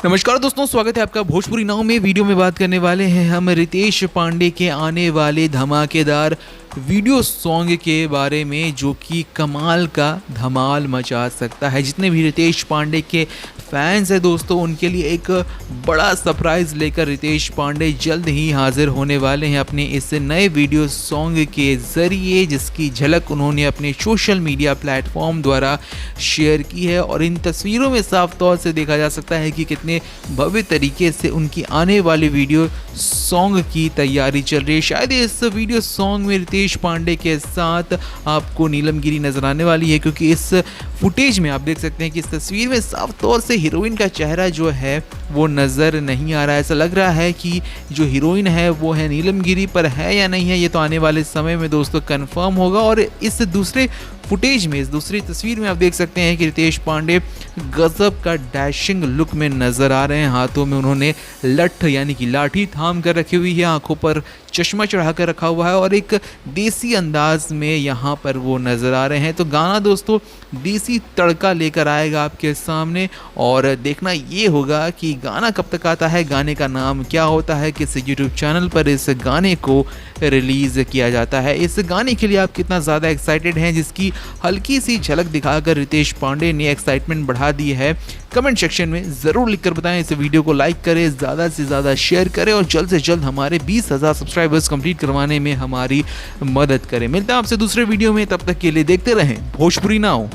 नमस्कार दोस्तों, स्वागत है आपका भोजपुरी नाव में। वीडियो में बात करने वाले हैं हम रितेश पांडे के आने वाले धमाकेदार वीडियो सॉन्ग के बारे में, जो कि कमाल का धमाल मचा सकता है। जितने भी रितेश पांडे के फैंस हैं दोस्तों, उनके लिए एक बड़ा सरप्राइज़ लेकर रितेश पांडे जल्द ही हाजिर होने वाले हैं अपने इस नए वीडियो सॉन्ग के ज़रिए, जिसकी झलक उन्होंने अपने सोशल मीडिया प्लेटफॉर्म द्वारा शेयर की है। और इन तस्वीरों में साफ तौर से देखा जा सकता है कि कितने भव्य तरीके से उनकी आने वाली वीडियो सॉन्ग की तैयारी चल रही है। शायद इस वीडियो सॉन्ग में रितेश पांडे के साथ आपको नीलम गिरी नजर आने वाली है, क्योंकि इस फुटेज में आप देख सकते हैं कि इस तस्वीर में साफ तौर से हीरोइन का चेहरा जो है वो नज़र नहीं आ रहा है। ऐसा लग रहा है कि जो हीरोइन है वो है नीलम गिरी, पर है या नहीं है ये तो आने वाले समय में दोस्तों कंफर्म होगा। और इस दूसरे फुटेज में, इस दूसरी तस्वीर में आप देख सकते हैं कि रितेश पांडे गजब का डैशिंग लुक में नजर आ रहे हैं। हाथों में उन्होंने लठ यानी कि लाठी थाम कर रखी हुई है, आंखों पर चश्मा चढ़ा कर रखा हुआ है और एक देसी अंदाज में यहाँ पर वो नज़र आ रहे हैं। तो गाना दोस्तों देसी तड़का लेकर आएगा आपके सामने, और देखना ये होगा कि गाना कब तक आता है, गाने का नाम क्या होता है, किस यूट्यूब चैनल पर इस गाने को रिलीज़ किया जाता है। इस गाने के लिए आप कितना ज़्यादा एक्साइटेड हैं, जिसकी हल्की सी झलक दिखाकर रितेश पांडे ने एक्साइटमेंट बढ़ा दी है। कमेंट सेक्शन में ज़रूर लिखकर बताएं। इस वीडियो को लाइक करें, ज़्यादा से ज़्यादा शेयर करें और जल्द से जल्द हमारे 20,000 सब्सक्राइबर्स कंप्लीट करवाने में हमारी मदद करें। मिलते हैं आपसे दूसरे वीडियो में, तब तक के लिए देखते रहें भोजपुरी नाउ।